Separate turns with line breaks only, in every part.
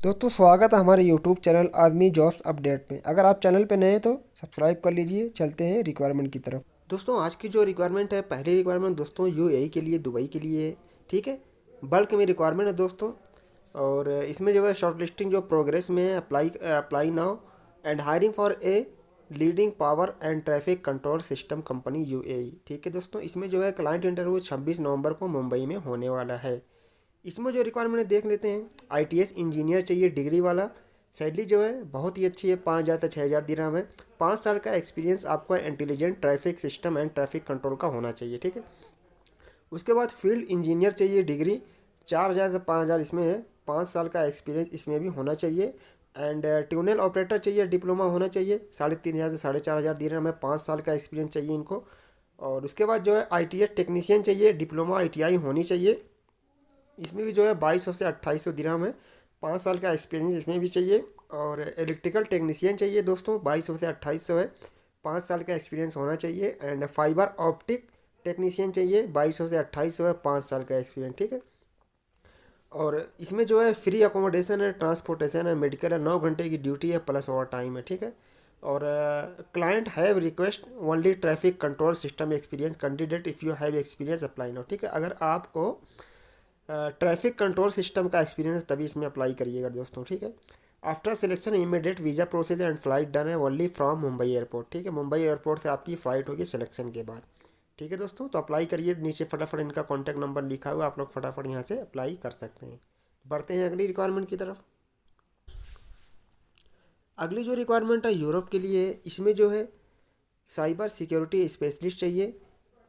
दोस्तों स्वागत है हमारे यूट्यूब चैनल आदमी जॉब्स अपडेट में। अगर आप चैनल पे नए हैं तो सब्सक्राइब कर लीजिए। चलते हैं रिक्वायरमेंट की तरफ। दोस्तों आज की जो रिक्वायरमेंट है, पहली रिक्वायरमेंट दोस्तों यूएई के लिए, दुबई के लिए है। ठीक है, बल्क में रिक्वायरमेंट है दोस्तों। और इसमें जो है शॉर्ट लिस्टिंग जो प्रोग्रेस में है, apply now and hiring for a leading power and traffic control system company UAE. ठीक है दोस्तों, इसमें जो है क्लाइंट इंटरव्यू 26 नवंबर को मुंबई में होने वाला है। इसमें जो रिक्वायरमेंट देख लेते हैं, आईटीएस इंजीनियर चाहिए डिग्री वाला। सैलरी जो है बहुत ही अच्छी है, 5,000 से 6,000 दिरहम है। 5 साल का एक्सपीरियंस आपको intelligent traffic system and traffic control का होना चाहिए। ठीक है, उसके बाद फील्ड इंजीनियर चाहिए डिग्री, 4,000 से 5,000 इसमें है। 5 साल का एक्सपीरियंस इसमें भी होना चाहिए। एंड ट्यूनल ऑपरेटर चाहिए, डिप्लोमा होना चाहिए, 3,500 से 4,500 दिरहम है। 5 साल का एक्सपीरियंस चाहिए इनको। और उसके बाद जो है आईटीएस टेक्नीशियन चाहिए, डिप्लोमा आईटीआई होनी चाहिए। इसमें भी जो है 2,200 से 2,800 दिरहम है। 5 साल का एक्सपीरियंस इसमें भी चाहिए। और इलेक्ट्रिकल टेक्नीशियन चाहिए दोस्तों, 2,200 से 2,800 है। 5 साल का एक्सपीरियंस होना चाहिए। एंड फाइबर ऑप्टिक टेक्नीशियन चाहिए, 2,200 से 2,800 है। 5 साल का एक्सपीरियंस। ठीक है, और इसमें जो है फ्री अकोमोडेशन है, ट्रांसपोर्टेशन है, मेडिकल है, 9 घंटे की ड्यूटी है प्लस ओवर टाइम है। ठीक है, और client have request only traffic control system experience candidate if you have experience apply now. ठीक है, अगर आपको ट्रैफिक कंट्रोल सिस्टम का एक्सपीरियंस तभी इसमें अप्लाई करिएगा दोस्तों। ठीक है, after selection immediate visa process and flight done है ओनली फ्रॉम मुंबई एयरपोर्ट। ठीक है, मुंबई एयरपोर्ट से आपकी फ़्लाइट होगी सिलेक्शन के बाद। ठीक है दोस्तों, तो अप्लाई करिए। नीचे फटाफट इनका कॉन्टैक्ट नंबर लिखा हुआ है, आप लोग फटाफट यहाँ से अप्लाई कर सकते हैं। बढ़ते हैं अगली रिक्वायरमेंट की तरफ। अगली जो रिक्वायरमेंट है यूरोप के लिए, इसमें जो है साइबर सिक्योरिटी स्पेशलिस्ट चाहिए।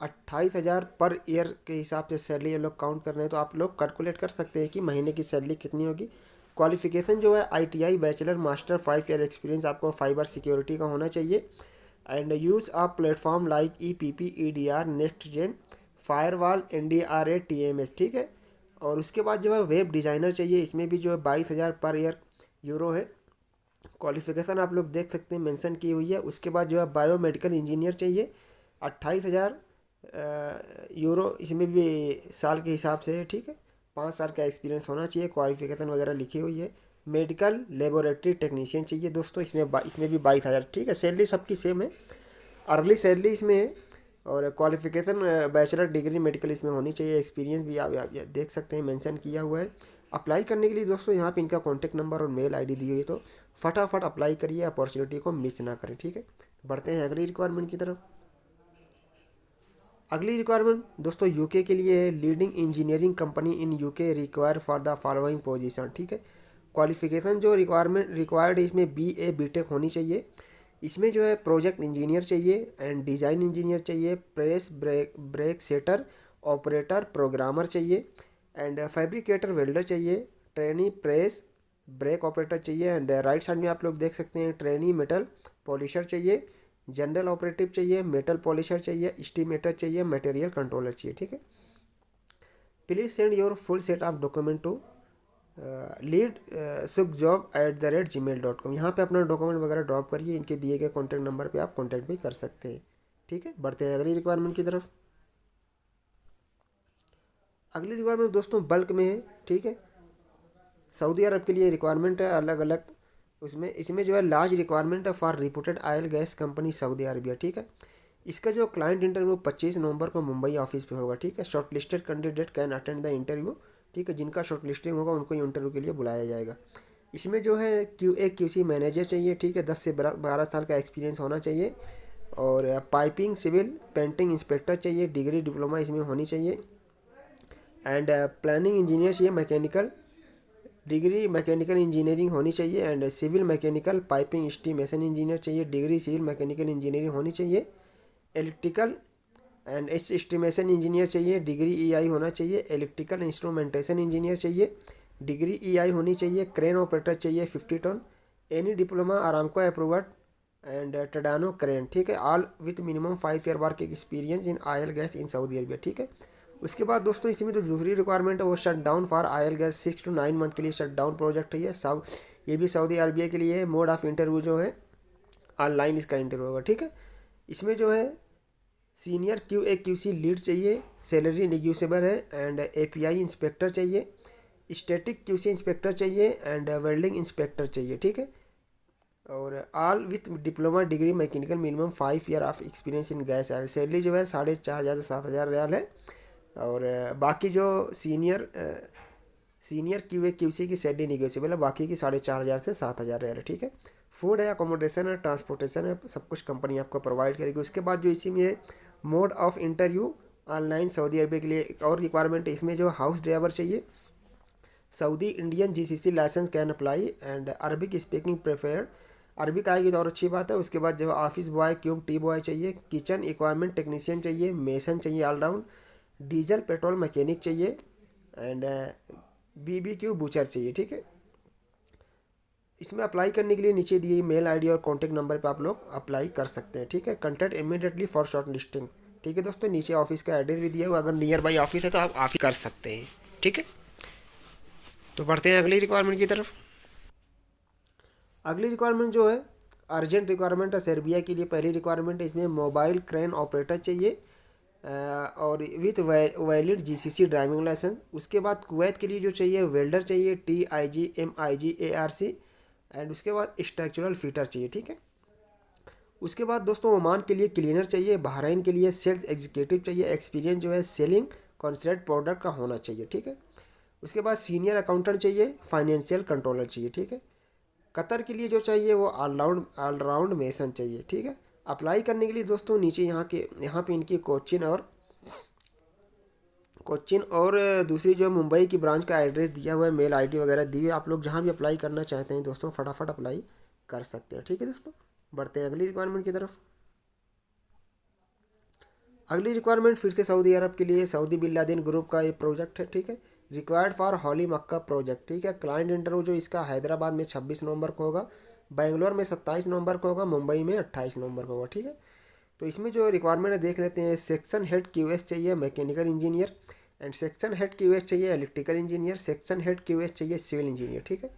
28,000 पर ईयर के हिसाब से सैलरी ये लोग काउंट कर रहे हैं, तो आप लोग कैलकुलेट कर सकते हैं कि महीने की सैलरी कितनी होगी। क्वालिफिकेशन जो है ITI bachelor master 5 year experience आपको फाइबर सिक्योरिटी का होना चाहिए। And use of platform like EPP EDR next gen firewall NDRA TMS. ठीक है, और उसके बाद जो है वेब डिज़ाइनर चाहिए। इसमें भी जो है 22,000 पर ईयर यूरो है। क्वालिफिकेशन आप लोग देख सकते हैं मेंशन की हुई है। उसके बाद जो है बायोमेडिकल इंजीनियर चाहिए, 28,000 यूरो, इसमें भी साल के हिसाब से है। ठीक है, 5 साल का एक्सपीरियंस होना चाहिए, क्वालिफिकेशन वगैरह लिखी हुई है। मेडिकल लेबोरेटरी टेक्नीशियन चाहिए दोस्तों, इसमें भी 22,000। ठीक है, सैलरी सबकी सेम है, अर्ली सैलरी इसमें है। और क्वालिफिकेशन बैचलर डिग्री मेडिकल इसमें होनी चाहिए। एक्सपीरियंस भी आप देख सकते हैं मेंशन किया हुआ है। अप्लाई करने के लिए दोस्तों यहाँ पे इनका कॉन्टैक्ट नंबर और मेल आईडी दी हुई है, तो फटाफट अप्लाई करिए, अपॉर्चुनिटी को मिस ना करें। ठीक है, बढ़ते हैं अगली रिक्वायरमेंट की तरफ। अगली रिक्वायरमेंट दोस्तों यूके के लिए है, leading engineering company in UK require for the following position. ठीक है, क्वालिफिकेशन जो रिक्वायर्ड है इसमें बीए बीटेक होनी चाहिए। इसमें जो है प्रोजेक्ट इंजीनियर चाहिए एंड डिज़ाइन इंजीनियर चाहिए, press brake setter operator programmer चाहिए, एंड फैब्रिकेटर वेल्डर चाहिए, ट्रेनी प्रेस ब्रेक ऑपरेटर चाहिए। एंड राइट साइड में आप लोग देख सकते हैं ट्रेनी मेटल पॉलिशर चाहिए, जनरल ऑपरेटिव चाहिए, मेटल पॉलिशर चाहिए, एस्टिमेटर चाहिए, मटेरियल कंट्रोलर चाहिए। ठीक है, please send your full set of document to lead sukjob@gmail.com। यहाँ पे अपना डॉक्यूमेंट वगैरह ड्रॉप करिए, इनके दिए गए कॉन्टैक्ट नंबर पे आप कॉन्टैक्ट भी कर सकते हैं। ठीक है, बढ़ते हैं अगली रिक्वायरमेंट की तरफ। अगली रिक्वायरमेंट दोस्तों बल्क में है। ठीक है, सऊदी अरब के लिए रिक्वायरमेंट है अलग अलग। उसमें इसमें जो है लार्ज रिक्वायरमेंट है for reported oil gas company Saudi Arabia. ठीक है, इसका जो क्लाइंट इंटरव्यू 25 नवंबर को मुंबई ऑफिस पे होगा। ठीक है, short listed candidate can attend the interview. ठीक है, जिनका शॉर्ट लिस्टिंग होगा उनको इंटरव्यू के लिए बुलाया जाएगा। इसमें जो है QA QC मैनेजर चाहिए। ठीक है, 10 से 12 साल का एक्सपीरियंस होना चाहिए। और पाइपिंग सिविल पेंटिंग इंस्पेक्टर चाहिए, डिग्री डिप्लोमा इसमें होनी चाहिए। एंड प्लानिंग इंजीनियर चाहिए, मैकेनिकल डिग्री मैकेनिकल इंजीनियरिंग होनी चाहिए। And civil mechanical piping estimation engineer चाहिए, डिग्री सिविल मैकेनिकल इंजीनियरिंग होनी चाहिए। इलेक्ट्रिकल एंड एस्टिमेशन इंजीनियर चाहिए, डिग्री EI होना चाहिए। इलेक्ट्रिकल इंस्ट्रूमेंटेशन इंजीनियर चाहिए, डिग्री EI होनी चाहिए। क्रेन ऑपरेटर चाहिए 50 ton, any diploma Aramco approved and Tadano crane. ठीक है, all with minimum 5 year work experience in oil gas in Saudi Arabia. ठीक है, उसके बाद दोस्तों इसमें जो दूसरी रिक्वायरमेंट है वो shut down for oil gas 6 to 9 month के लिए शट डाउन प्रोजेक्ट है ये भी सऊदी अरबिया के लिए है। मोड ऑफ इंटरव्यू जो है ऑनलाइन इसका इंटरव्यू होगा। ठीक है, इसमें जो है सीनियर QA QC लीड चाहिए, सैलरी निग्यूसेबल है। एंड API इंस्पेक्टर चाहिए। स्टैटिक क्यूसी इंस्पेक्टर चाहिए एंड वेल्डिंग इंस्पेक्टर चाहिए, ठीक है। और all with diploma degree mechanical minimum 5 year of experience in gas. Salary जो है 4,500 से 7,000 रियाल है। और बाकी जो सीनियर क्यूए क्यूसी की सैलरी निगोशिएबल है, बाकी की 4,500 से 7,000 रियाल है, ठीक है। फूड है, अकोमोडेशन है, ट्रांसपोर्टेशन है, सब कुछ कंपनी आपको प्रोवाइड करेगी। उसके बाद जो इसी में mode of interview online Saudi Arabia के लिए एक और रिक्वायरमेंट है, इसमें जो हाउस ड्राइवर चाहिए, Saudi Indian GCC license can apply and Arabic speaking preferred. Arabic आएगी तो और अच्छी बात है। उसके बाद जो office boy cube tea boy चाहिए, किचन इक्वायरमेंट टेक्नीशियन चाहिए, मेसन चाहिए ऑलराउंड, डीजल पेट्रोल मैकेनिक चाहिए एंड बीबीक्यू बूचर चाहिए, ठीक है। इसमें अप्लाई करने के लिए नीचे दिए मेल आईडी और कॉन्टैक्ट नंबर पे आप लोग अप्लाई कर सकते हैं, ठीक है। Contact immediately for short listing, ठीक है दोस्तों। नीचे ऑफिस का एड्रेस भी दिया हुआ, अगर नियर बाई ऑफिस है तो आप ऑफिस कर सकते हैं, ठीक है। तो बढ़ते हैं अगली रिक्वायरमेंट की तरफ। अगली रिक्वायरमेंट जो है अर्जेंट रिक्वायरमेंट है सर्बिया के लिए। पहली रिक्वायरमेंट है, इसमें मोबाइल क्रेन ऑपरेटर चाहिए और with valid GCC driving license. उसके बाद कुवैत के लिए जो चाहिए वेल्डर चाहिए, TIG MIG ARC एंड उसके बाद स्ट्रक्चरल फिटर चाहिए, ठीक है। उसके बाद दोस्तों ओमान के लिए क्लीनर चाहिए, बहरीन के लिए सेल्स एग्जीक्यूटिव चाहिए, एक्सपीरियंस जो है सेलिंग कॉन्सेंट्रेट प्रोडक्ट का होना चाहिए, ठीक है। उसके बाद सीनियर अकाउंटेंट चाहिए, फाइनेंशियल कंट्रोलर चाहिए, ठीक है। कतर के लिए जो चाहिए वो ऑलराउंड मेसन चाहिए, ठीक है। अप्लाई करने के लिए दोस्तों नीचे यहाँ पे इनकी कोचिन और दूसरी जो मुंबई की ब्रांच का एड्रेस दिया हुआ है, मेल आईडी वगैरह दी हुई है। आप लोग जहाँ भी अप्लाई करना चाहते हैं दोस्तों फटाफट अप्लाई कर सकते हैं, ठीक है दोस्तों। बढ़ते हैं अगली रिक्वायरमेंट की तरफ। अगली रिक्वायरमेंट फिर से सऊदी अरब के लिए सऊदी बिन लादेन ग्रुप का ये प्रोजेक्ट है, ठीक है। Required for holy Mecca project, ठीक है। क्लाइंट इंटरव्यू जो इसका हैदराबाद में 26 नवंबर को होगा, बेंगलोर में 27 नवंबर को होगा, मुंबई में 28 नवंबर को होगा, ठीक है। तो इसमें जो रिक्वायरमेंट है देख लेते हैं। सेक्शन हेड QS चाहिए mechanical engineer and section head QS चाहिए electrical engineer, section head QS चाहिए सिविल इंजीनियर, ठीक है।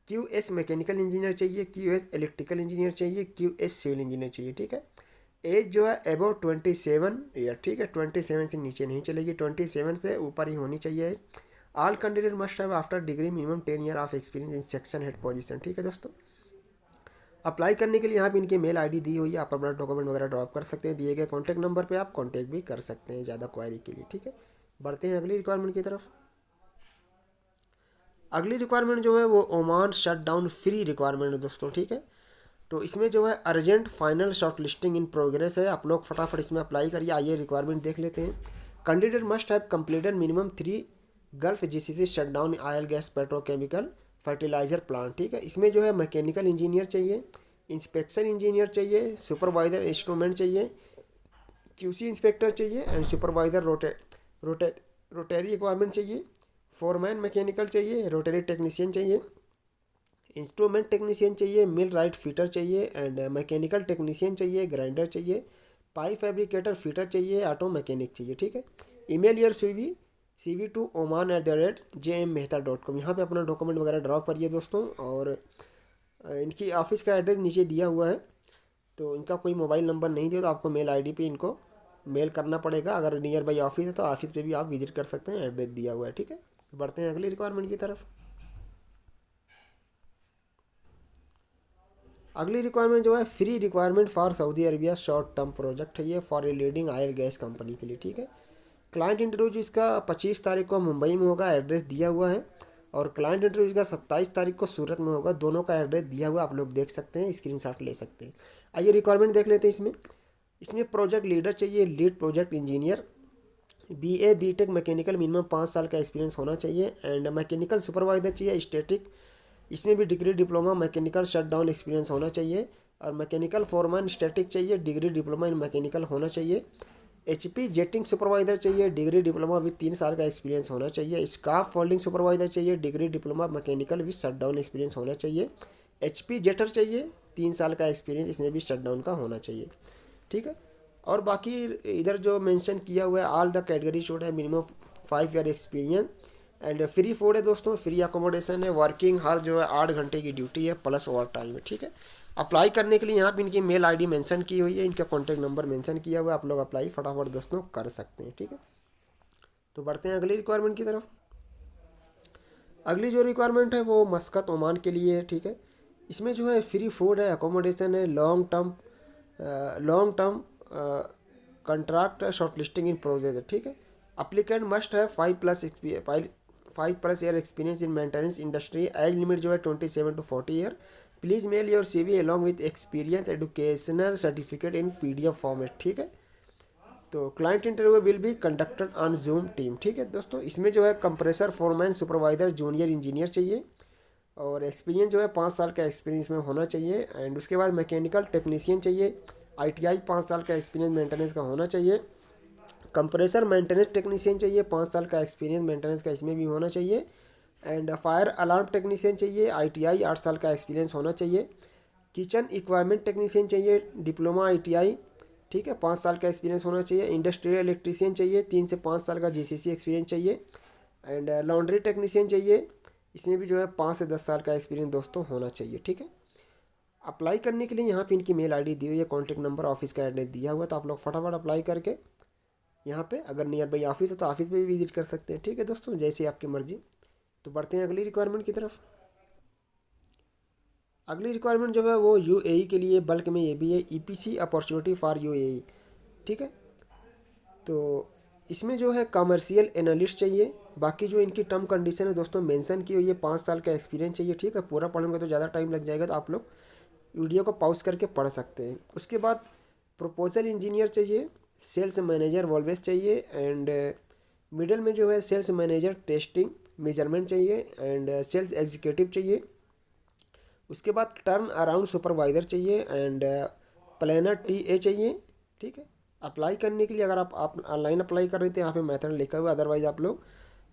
QS मैकेनिकल इंजीनियर चाहिए, QS इलेक्ट्रिकल इंजीनियर चाहिए, QS सिविल इंजीनियर चाहिए, ठीक है। एज जो है अबाउट 27 ईयर, ठीक है। 27 से नीचे नहीं चलेगी, 27 से ऊपर ही होनी चाहिए age. All candidate must have after degree minimum 10 year of experience in section head position, ठीक है दोस्तों। अप्लाई करने के लिए यहाँ पे इनकी मेल आईडी दी हुई है, आप अपना डॉक्यूमेंट वगैरह ड्रॉप कर सकते हैं। दिए गए कॉन्टैक्ट नंबर पे आप कॉन्टैक्ट भी कर सकते हैं ज़्यादा क्वायरी के लिए, ठीक है। बढ़ते हैं अगली रिक्वायरमेंट की तरफ। अगली रिक्वायरमेंट जो है वो Oman shut down free requirement है दोस्तों, ठीक है। तो इसमें जो है urgent final short listing in progress है, आप लोग फटाफट इसमें अप्लाई करिए। आइए रिक्वायरमेंट देख लेते हैं। Candidate must have completed minimum 3 gulf GCC shut down oil gas petrochemical fertiliser plant, ठीक है। इसमें जो है मैकेनिकल इंजीनियर चाहिए, इंस्पेक्शन इंजीनियर चाहिए, सुपरवाइजर इंस्ट्रूमेंट चाहिए, QC इंस्पेक्टर चाहिए एंड सुपरवाइजर रोटरी इक्वायरमेंट चाहिए, फोरमैन मैकेनिकल चाहिए, रोटरी टेक्नीशियन चाहिए, इंस्ट्रूमेंट टेक्नीशियन चाहिए, मिल राइट फिटर चाहिए एंड मैकेनिकल टेक्नीशियन चाहिए, ग्राइंडर चाहिए, पाइप फैब्रिकेटर फिटर चाहिए, ऑटो मैकेनिक चाहिए, ठीक है। Email your CV to oman@jmmehta.com। यहाँ पे अपना डॉक्यूमेंट वगैरह ड्रॉप करिए दोस्तों। और इनकी ऑफिस का एड्रेस नीचे दिया हुआ है, तो इनका कोई मोबाइल नंबर नहीं दिया तो आपको मेल आईडी पे इनको मेल करना पड़ेगा। अगर नियर बाई ऑफिस है तो ऑफिस पे भी आप विजिट कर सकते हैं, एड्रेस दिया हुआ है, ठीक है। बढ़ते हैं अगली रिक्वायरमेंट की तरफ। अगली रिक्वायरमेंट जो है free requirement for Saudi Arabia short term project है ये, for a leading oil gas company के लिए, ठीक है। क्लाइंट इंटरव्यू इसका 25 तारीख को मुंबई में होगा, एड्रेस दिया हुआ है। और क्लाइंट इंटरव्यू इसका 27 तारीख को सूरत में होगा, दोनों का एड्रेस दिया हुआ आप लोग देख सकते हैं, स्क्रीनशॉट ले सकते हैं। आइए रिक्वायरमेंट देख लेते हैं। इसमें प्रोजेक्ट लीडर चाहिए, lead project engineer, BA BTech mechanical minimum 5 साल का एक्सपीरियंस होना चाहिए एंड मैकेनिकल सुपरवाइजर चाहिए स्टैटिक, इसमें भी degree diploma mechanical shut down experience होना चाहिए। और मैकेनिकल फोरमैन स्टैटिक चाहिए, डिग्री डिप्लोमा इन मैकेनिकल होना चाहिए। HP जेटिंग सुपरवाइजर चाहिए, डिग्री डिप्लोमा विद 3 साल का एक्सपीरियंस होना चाहिए। स्काफ फोल्डिंग सुपरवाइजर चाहिए, degree diploma mechanical with shut down experience होना चाहिए। HP जेटर चाहिए, 3 साल का एक्सपीरियंस इसमें भी शट डाउन का होना चाहिए, ठीक है। और बाकी इधर जो मेंशन किया हुआ है ऑल द कैटेगरी शोड है minimum 5 year experience and free food है दोस्तों, फ्री अकोमोडेशन है, वर्किंग हर जो है 8 घंटे की ड्यूटी है प्लस ओवर टाइम है, ठीक है। अप्लाई करने के लिए यहाँ पे इनकी मेल आईडी मेंशन की हुई है, इनका कॉन्टैक्ट नंबर मेंशन किया हुआ है, आप लोग अप्लाई फटाफट दोस्तों कर सकते हैं, ठीक है। तो बढ़ते हैं अगली रिक्वायरमेंट की तरफ। अगली जो रिक्वायरमेंट है वो मस्कत ओमान के लिए है, ठीक है। इसमें जो है फ्री फूड है, अकोमोडेशन है, long term contract short listing in process है, ठीक है। अप्लीकेंट मस्ट है 5+ year experience in maintenance industry. Age limit जो है 27 to 40 year. Please mail your CV along with experience educational certificate in PDF format, ठीक है। तो client interview will be conducted on Zoom team, ठीक है दोस्तों। इसमें जो है compressor foreman supervisor junior engineer चाहिए, और एक्सपीरियंस जो है 5 साल का एक्सपीरियंस में होना चाहिए। एंड उसके बाद मैकेनिकल टेक्नीशियन चाहिए, ITI 5 साल का एक्सपीरियंस मेंटेनेंस का होना चाहिए। कंप्रेसर मेंटेनेंस टेक्नीशियन चाहिए, 5 साल का एक्सपीरियंस मेंटेनेंस का इसमें भी होना चाहिए। एंड फायर अलार्म टेक्नीशियन चाहिए, ITI 8 साल का एक्सपीरियंस होना चाहिए। किचन इक्वायरमेंट टेक्नीशियन चाहिए, डिप्लोमा ITI, ठीक है, 5 साल का एक्सपीरियंस होना चाहिए। इंडस्ट्रियल इलेक्ट्रीशियन चाहिए, 3 से 5 साल का GCC एक्सपीरियंस चाहिए। एंड लॉन्ड्री टेक्नीशियन चाहिए, इसमें भी जो है 5 से 10 साल का एक्सपीरियंस दोस्तों होना चाहिए, ठीक है। अप्लाई करने के लिए यहाँ पे इनकी मेल ID दी हुई है, कॉन्टैक्ट नंबर, ऑफिस का एड्रेस दिया हुआ है, तो आप लोग फटाफट अप्लाई करके यहाँ पे अगर नियर बाई ऑफिस है तो ऑफिस पे भी विजिट कर सकते हैं, ठीक है दोस्तों, जैसे आपकी मर्जी। तो बढ़ते हैं अगली रिक्वायरमेंट की तरफ। अगली रिक्वायरमेंट जो है वो UAE के लिए बल्क में ये भी है, EPC अपॉर्चुनिटी फॉर UAE, ठीक है। तो इसमें जो है कमर्शियल एनालिस्ट चाहिए। बाकी जो इनकी टर्म कंडीशन है दोस्तों मेंशन की हुई है, 5 साल का एक्सपीरियंस चाहिए, ठीक है। पूरा पढ़ेंगे तो ज़्यादा टाइम लग जाएगा, तो आप लोग वीडियो को पॉज करके पढ़ सकते हैं। उसके बाद प्रपोजल इंजीनियर चाहिए, सेल्स मैनेजर वॉल्वेस चाहिए, एंड मिडल में जो है सेल्स मैनेजर टेस्टिंग मेजरमेंट चाहिए, एंड सेल्स एग्जीक्यूटिव चाहिए। उसके बाद टर्न अराउंड सुपरवाइज़र चाहिए, एंड प्लानर TA चाहिए, ठीक है। अप्लाई करने के लिए अगर आप ऑनलाइन अप्लाई कर रहे थे, यहाँ पे मेथड लिखा हुआ है, अदरवाइज़ आप लोग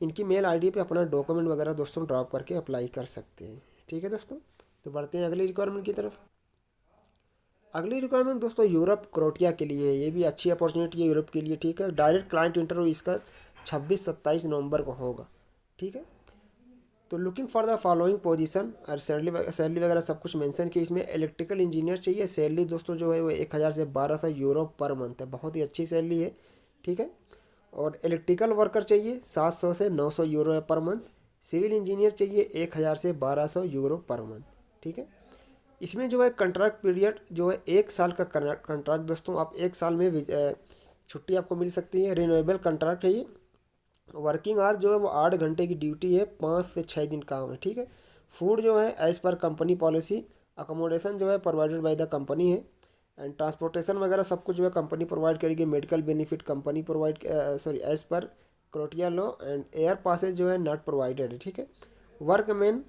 इनकी मेल ID पे अपना डॉक्यूमेंट वगैरह दोस्तों ड्रॉप करके अप्लाई कर सकते हैं, ठीक है दोस्तों। तो बढ़ते हैं अगली रिक्वायरमेंट की तरफ। अगली रिक्वायरमेंट दोस्तों यूरोप क्रोटिया के लिए है, ये भी अच्छी अपॉर्चुनिटी है यूरोप के लिए, ठीक है। डायरेक्ट क्लाइंट इंटरव्यू इसका 26-27 नवंबर को होगा, ठीक है। तो looking for the following position, और सैलरी वगैरह सब कुछ मेंशन की इसमें। इलेक्ट्रिकल इंजीनियर चाहिए, सैलरी दोस्तों जो है वो 1000 से 1200 यूरो पर मंथ है, बहुत ही अच्छी सैलरी है, ठीक है। और इलेक्ट्रिकल वर्कर चाहिए 700 से 900 यूरो है पर मंथ। सिविल इंजीनियर चाहिए 1000 से 1200 यूरो पर मंथ, ठीक है। इसमें जो है कंट्रैक्ट पीरियड जो है 1 साल का कंट्रैक्ट दोस्तों, आप 1 साल में छुट्टी आपको मिल सकती है। रिन्यूएबल कंट्रैक्ट है ये। वर्किंग आवर जो है वो 8 घंटे की ड्यूटी है, 5 से 6 दिन काम है, ठीक है। फूड जो है as per company policy. Accommodation जो है प्रोवाइडेड बाय द कंपनी है। एंड ट्रांसपोर्टेशन वगैरह सब कुछ जो है कंपनी प्रोवाइड करेगी। Medical benefit company provide, sorry, as per Croatia law. And air passage जो है नॉट प्रोवाइडेड है, ठीक है। Workman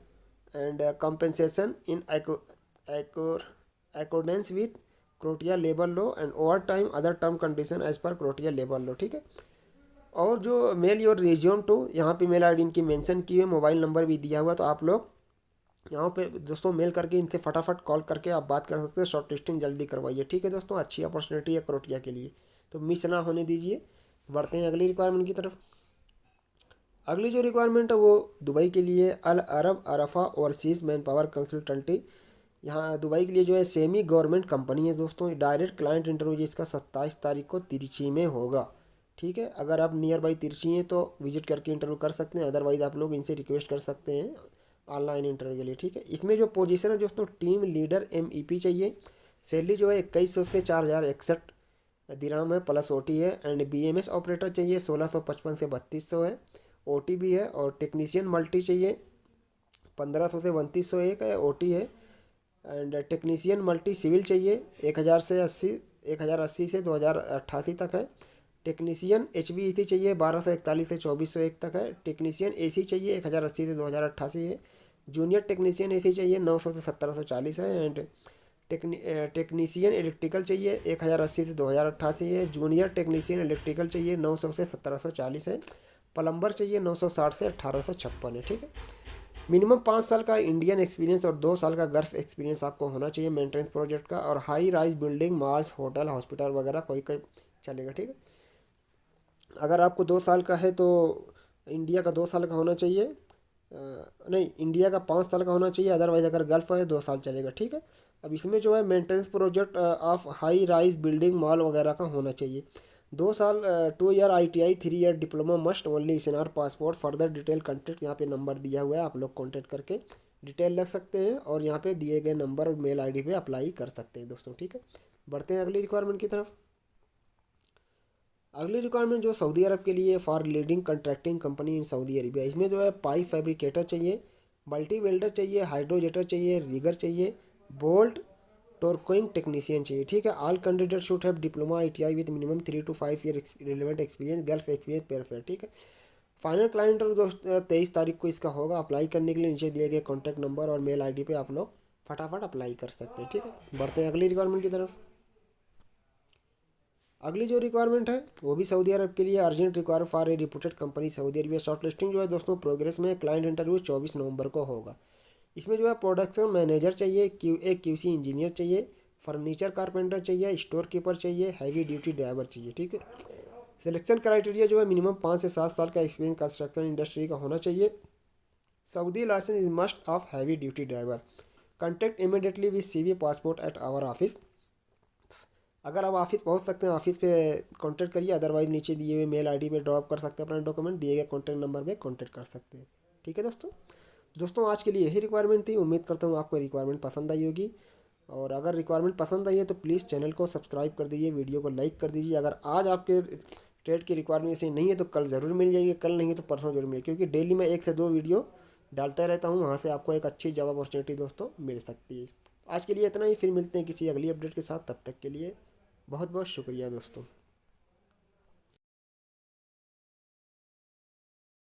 and compensation in accordance with Croatia labour law, and overtime other term condition as per Croatia labour law, ठीक है। और जो mail your resume to, यहाँ पे मेल ID इनकी मेंशन की है, मोबाइल नंबर भी दिया हुआ, तो आप लोग यहाँ पे दोस्तों मेल करके इनसे फटाफट कॉल करके आप बात कर सकते हैं, शॉर्ट लिस्टिंग जल्दी करवाइए, ठीक है दोस्तों। अच्छी अपॉर्चुनिटी है क्रोटिया के लिए, तो मिस ना होने दीजिए। बढ़ते हैं अगली रिक्वायरमेंट की तरफ। अगली जो रिक्वायरमेंट है वो दुबई के लिए अल अरब अरफा ओवरसीज़ मैन पावर कंसल्टेंटी। यहाँ दुबई के लिए जो है सेमी गवर्नमेंट कंपनी है दोस्तों। डायरेक्ट क्लाइंट इंटरव्यू जिसका 27 तारीख को तिरछी में होगा, ठीक है। अगर आप नियर बाई तिरछी हैं तो विजिट करके इंटरव्यू कर सकते हैं, अदरवाइज़ आप लोग इनसे रिक्वेस्ट कर सकते हैं ऑनलाइन इंटरव्यू के लिए, ठीक है। इसमें जो पोजीशन है दोस्तों टीम लीडर MEP चाहिए। सैलरी जो है 2100 से 4061 दिराम है, प्लस OT है। एंड BMS ऑपरेटर चाहिए, 1655 से 3200 है, OT भी है। और टेक्नीशियन मल्टी चाहिए, 1500 से 2901 है, OT है। एंड टेक्नीशियन मल्टी सिविल चाहिए, 1080 से 2088 तक है। टेक्नीशियन HVAC चाहिए, 1241 से 2401 तक है। टेक्नीशियन AC चाहिए, 1080 से 2088 है। जूनियर टेक्नीशियन AC चाहिए, 900 से 1740 है। एंड टेक्नीशियन इलेक्ट्रिकल चाहिए, 1080 से 2088 है। जूनियर टेक्नीशियन इलेक्ट्रिकल चाहिए, 900 से 1740 है। प्लम्बर चाहिए 960 से 1856 है, ठीक है। मिनिमम 5 साल का इंडियन एक्सपीरियंस और 2 साल का गल्फ एक्सपीरियंस आपको होना चाहिए मेंटेनेंस प्रोजेक्ट का। और high rise building, malls, hotel, hospital वगैरह कोई कोई चलेगा, ठीक है। अगर आपको 2 साल का है तो इंडिया का 2 साल का होना चाहिए, नहीं, इंडिया का 5 साल का होना चाहिए, अदरवाइज अगर गल्फ है 2 साल चलेगा, ठीक है। अब इसमें जो है maintenance project of high rise building, mall वगैरह का होना चाहिए। 2 साल 2 year ITI 3 year diploma must only SNR passport. Further detail contact यहाँ पे नंबर दिया हुआ है, आप लोग कॉन्टेक्ट करके डिटेल रख सकते हैं और यहाँ पे दिए गए नंबर और मेल ID पे अप्लाई कर सकते हैं दोस्तों। ठीक है, बढ़ते हैं अगली रिक्वायरमेंट की तरफ। अगली रिक्वायरमेंट जो सऊदी अरब के लिए for leading contracting company in Saudi Arabia, इसमें जो है पाइप फैब्रिकेटर चाहिए, मल्टी वेल्डर चाहिए, हाइड्रोजेटर चाहिए, रिगर चाहिए, बोल्ट टोरकोइंग टेक्नीशियन चाहिए। ठीक है, all candidate should have diploma ITI with minimum 3 to 5 year relevant experience, gulf experience perfect. ठीक है, फाइनल क्लाइंट और दोस्त 23 तारीख को इसका होगा। अप्लाई करने के लिए नीचे दिए गए कॉन्टैक्ट नंबर और मेल ID पे आप लोग फटाफट अप्लाई कर सकते हैं। ठीक है, बढ़ते हैं अगली रिक्वायरमेंट की तरफ। अगली जो रिक्वायरमेंट है वो भी सऊदी अरब के लिए urgent require for a reputed company Saudi Arabia. Short listing जो है दोस्तों प्रोग्रेस में, क्लाइंट इंटरव्यू 24 नवंबर को होगा। इसमें जो है प्रोडक्शन मैनेजर चाहिए, QC इंजीनियर चाहिए, फर्नीचर कारपेंटर चाहिए, स्टोर कीपर चाहिए, हैवी ड्यूटी ड्राइवर चाहिए। ठीक है, सिलेक्शन क्राइटेरिया जो है मिनिमम 5 से 7 साल का एक्सपीरियंस कंस्ट्रक्शन इंडस्ट्री का होना चाहिए। Saudi license is must of heavy duty driver. Contact immediately with CV passport at our office. अगर आप ऑफिस पहुंच सकते हैं ऑफिस पे कांटेक्ट करिए, अदरवाइज नीचे दिए हुए मेल ID पे ड्रॉप कर सकते हैं अपना डॉक्यूमेंट, दिए गए कॉन्टैक्ट नंबर पे कांटेक्ट कर सकते हैं। ठीक है दोस्तों आज के लिए यही रिक्वायरमेंट थी। उम्मीद करता हूँ आपको रिक्वायरमेंट पसंद आई होगी, और अगर रिक्वायरमेंट पसंद आई है तो प्लीज़ चैनल को सब्सक्राइब कर दीजिए, वीडियो को लाइक कर दीजिए। अगर आज आपके ट्रेड की रिक्वायरमेंट से नहीं है तो कल ज़रूर मिल जाएगी, कल नहीं है तो परसों जरूर मिलेगी, क्योंकि डेली मैं 1 से 2 वीडियो डालता रहता हूँ, वहाँ से आपको एक अच्छी जॉब अपॉर्चुनिटी दोस्तों मिल सकती है। आज के लिए इतना ही, फिर मिलते हैं किसी अगली अपडेट के साथ। तब तक के लिए बहुत बहुत शुक्रिया दोस्तों।